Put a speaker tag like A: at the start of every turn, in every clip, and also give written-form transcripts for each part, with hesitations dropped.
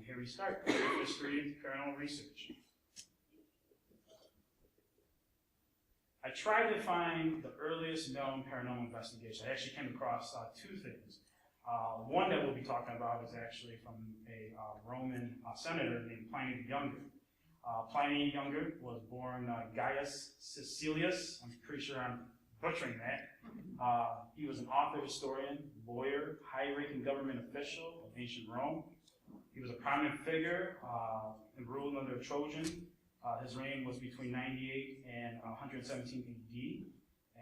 A: here we start, history of paranormal research. I tried to find the earliest known paranormal investigation. I actually came across two things. One that we'll be talking about is actually from a Roman senator named Pliny the Younger. Pliny the Younger was born Gaius Caecilius. I'm pretty sure I'm butchering that. He was an author, historian, lawyer, high-ranking government official of ancient Rome. He was a prominent figure and ruled under Trojan. His reign was between 98 and 117 AD.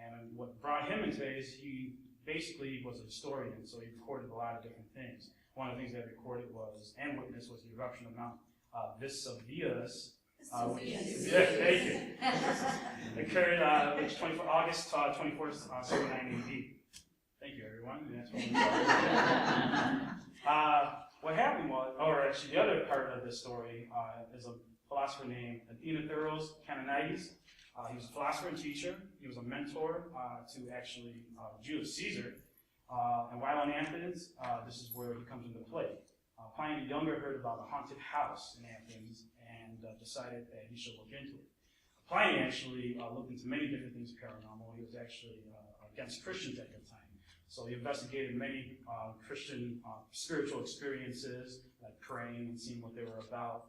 A: And what brought him into it is he basically was a historian, so he recorded a lot of different things. One of the things that he recorded was, and witnessed, was the eruption of Mount Vesuvius. Thank you. Occurred August 24th, 79 AD. Thank you, everyone. And that's what happened was, or actually the other part of this story is a philosopher named Athenathuros Canonides. He was a philosopher and teacher. He was a mentor to actually Julius Caesar. And while in Athens, this is where he comes into play. Pliny the Younger heard about a haunted house in Athens and decided that he should look into it. Pliny actually looked into many different things paranormal. He was actually against Christians at that time. So he investigated many Christian spiritual experiences, like praying and seeing what they were about.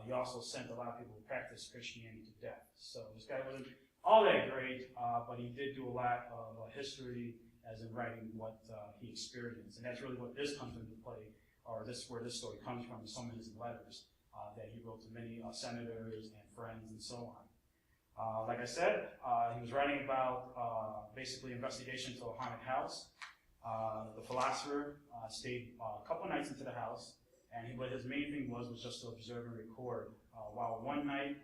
A: He also sent a lot of people who practiced Christianity to death. So this guy wasn't all that great, but he did do a lot of history, as in writing what he experienced. And that's really what this comes into play, or this where this story comes from, some of his letters that he wrote to many senators and friends and so on. Like I said, he was writing about basically investigation to a haunted house. The philosopher stayed a couple nights into the house, and what his main thing was just to observe and record. While one night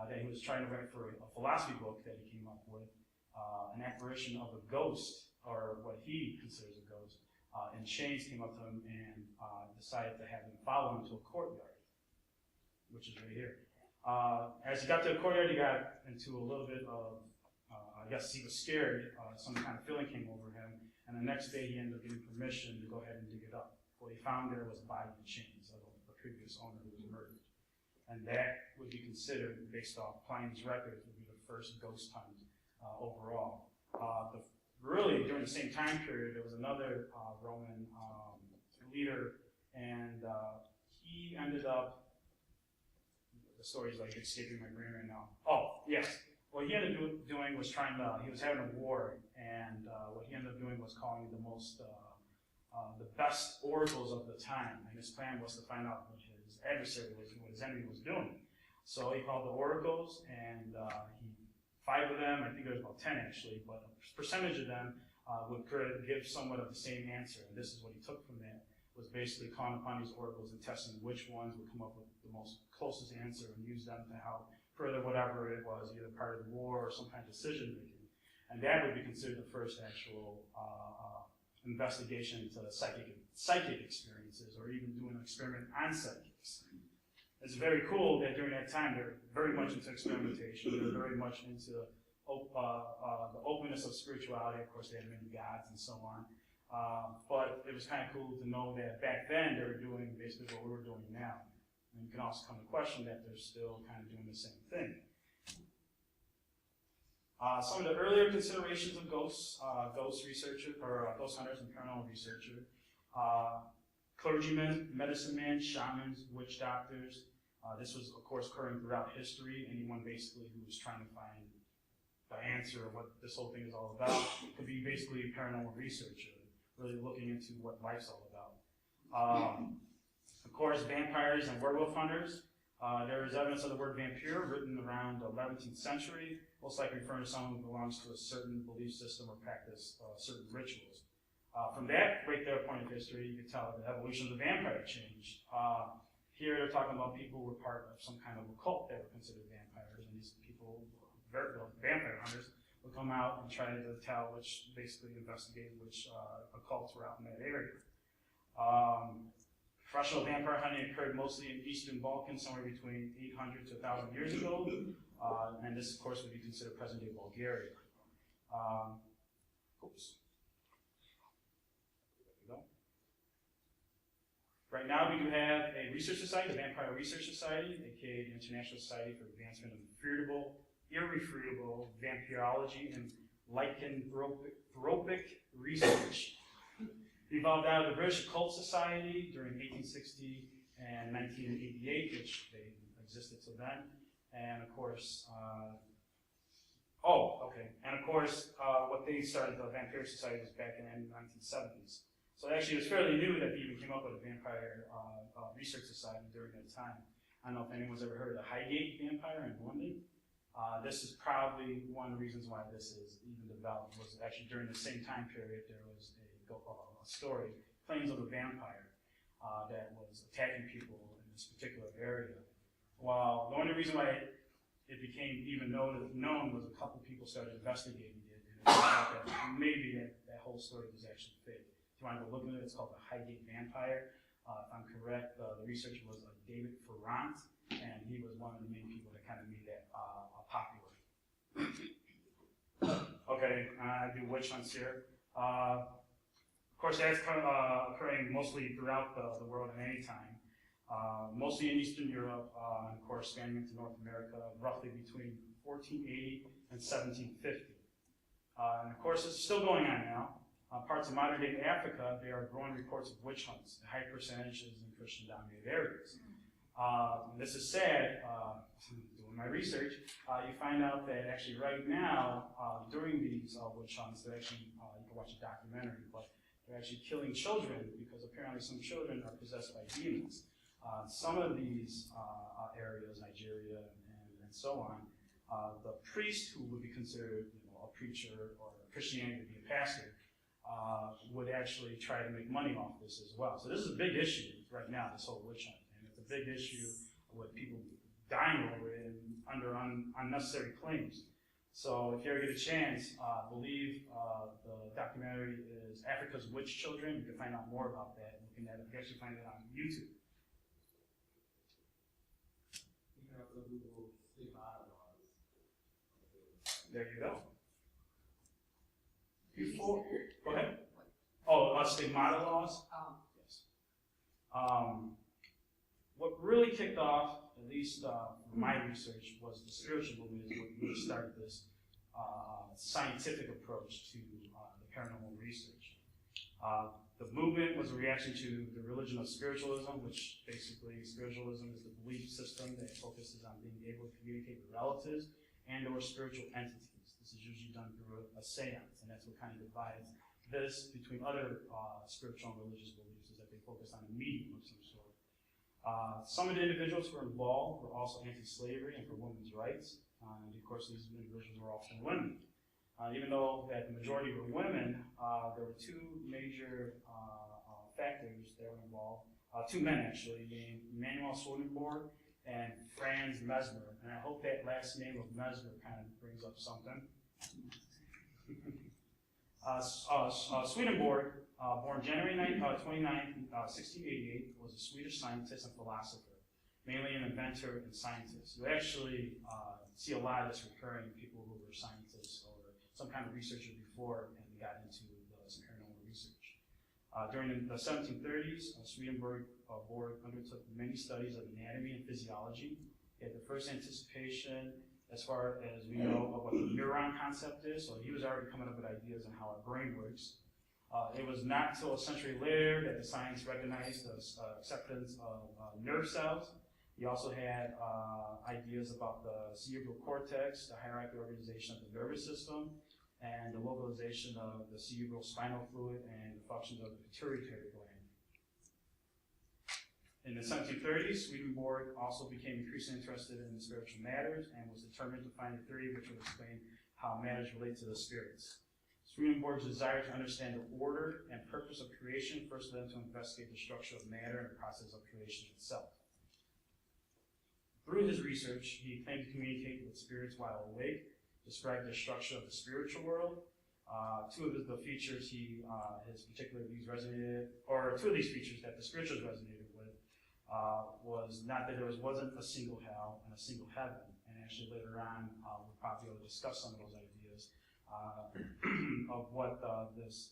A: that he was trying to write for a philosophy book that he came up with, an apparition of a ghost, or what he considers a ghost, in chains came up to him and decided to have him follow him to a courtyard, which is right here. As he got to the courtyard, he got into a little bit of, I guess he was scared, some kind of feeling came over him, and the next day he ended up getting permission to go ahead and dig it up. What he found there was a body in chains of a previous owner who was murdered. And that would be considered, based off Pliny's records, would be the first ghost hunt overall. Really, during the same time period, there was another Roman leader, and he ended up, the story's like escaping my brain right now. Oh, yes. What he ended up doing was he was having a war, and what he ended up doing was calling the best oracles of the time. And his plan was to find out what his adversary was, what his enemy was doing. So he called the oracles, and 5 of them, I think there was about 10 actually, but a percentage of them would give somewhat of the same answer. And this is what he took from that, was basically calling upon these oracles and testing which ones would come up with the most closest answer and use them to help further whatever it was, either part of the war or some kind of decision making. And that would be considered the first actual investigation into psychic experiences, or even doing an experiment on psychics. It's very cool that during that time they're very much into experimentation. They're very much into the openness of spirituality. Of course, they had many gods and so on. But it was kind of cool to know that back then they were doing basically what we were doing now. And you can also come to question that they're still kind of doing the same thing. Some of the earlier considerations of ghosts, ghost researchers, or ghost hunters and paranormal researchers, clergymen, medicine men, shamans, witch doctors. This was, of course, occurring throughout history. Anyone basically who was trying to find the answer of what this whole thing is all about could be basically a paranormal researcher, really looking into what life's all about. Of course, vampires and werewolf hunters. There is evidence of the word vampire written around the 11th century, most likely referring to someone who belongs to a certain belief system or practice certain rituals. From that right there point of history, you can tell the evolution of the vampire changed. Here they're talking about people who were part of some kind of a cult that were considered vampires, and these people, vampire hunters, would come out and try to tell basically investigate which occults were out in that area. Professional vampire hunting occurred mostly in Eastern Balkans, somewhere between 800 to 1,000 years ago, and this, of course, would be considered present-day Bulgaria. Oops. There we go. Right now we do have a research society, the Vampire Research Society, aka the International Society for Advancement of Irrefutable Vampirology and Lycanthropic Research. It evolved out of the British Occult Society during 1860 and 1988, which they existed till then. And of course, what they started, the Vampire Society, was back in the 1970s. So actually, it was fairly new that they even came up with a Vampire Research Society during that time. I don't know if anyone's ever heard of the Highgate Vampire in London. This is probably one of the reasons why this is even developed, was actually during the same time period there was a story, claims of a vampire that was attacking people in this particular area. Well, the only reason why it became even known was a couple people started investigating it, and it turned out that maybe that whole story was actually fake. If you want to go look at it, it's called the Highgate Vampire. If I'm correct, the researcher was David Trojan, and he was one of the main people that kind of made that popular. Okay, I do witch hunts here. Of course, that's occurring mostly throughout the world at any time. Mostly in Eastern Europe, and of course spanning into North America, roughly between 1480 and 1750. And of course, it's still going on now. Parts of modern-day Africa, there are growing reports of witch hunts in high percentages in Christian-dominated areas. This is sad. Doing my research, you find out that actually right now, during these witch hunts, they're actually, you can watch a documentary, but they're actually killing children because apparently some children are possessed by demons. Some of these areas, Nigeria and so on, the priest who would be considered a preacher or Christianity to be a pastor would actually try to make money off this as well. So this is a big issue right now, this whole witch hunt, and it's a big issue with people dying over it and under unnecessary claims. So if you ever get a chance, I believe the documentary is Africa's Witch Children. You can find out more about that. You can actually find it on YouTube. There you go. Before, go ahead. Oh, stigmata laws? Yes. What really kicked off, at least my research, was the spiritual movement is what really started this scientific approach to the paranormal research. The movement was a reaction to the religion of spiritualism, which basically spiritualism is the belief system that focuses on being able to communicate with relatives and or spiritual entities. This is usually done through a seance, and that's what kind of divides this between other spiritual and religious beliefs, is that they focus on a medium of some sort. Some of the individuals who were involved were also anti-slavery and for women's rights, and of course these individuals were often women. Even though that the majority were women, there were two major factors that were involved. Two men actually, named Emanuel Swedenborg and Franz Mesmer. And I hope that last name of Mesmer kind of brings up something. Swedenborg, born January 29, 1688, was a Swedish scientist and philosopher, mainly an inventor and scientist. You actually see a lot of this recurring in people who were scientists or some kind of researcher before and got into some paranormal research. During the 1730s, Swedenborg undertook many studies of anatomy and physiology. He had the first anticipation, as far as we know, of what the neuron concept is, so he was already coming up with ideas on how our brain works. It was not until a century later that the science recognized the acceptance of nerve cells. He also had ideas about the cerebral cortex, the hierarchical organization of the nervous system, and the localization of the cerebral spinal fluid and the functions of the pituitary gland. In the 1730s, Swedenborg also became increasingly interested in spiritual matters and was determined to find a theory which would explain how matters relate to the spirits. Swedenborg's desire to understand the order and purpose of creation first led him to investigate the structure of matter and the process of creation itself. Through his research, he claimed to communicate with spirits while awake, described the structure of the spiritual world. Two of the features his particular views resonated, or two of these features that the spirituals resonated with, was not that there wasn't a single hell and a single heaven, and actually later on we'll probably be able to discuss some of those ideas of what this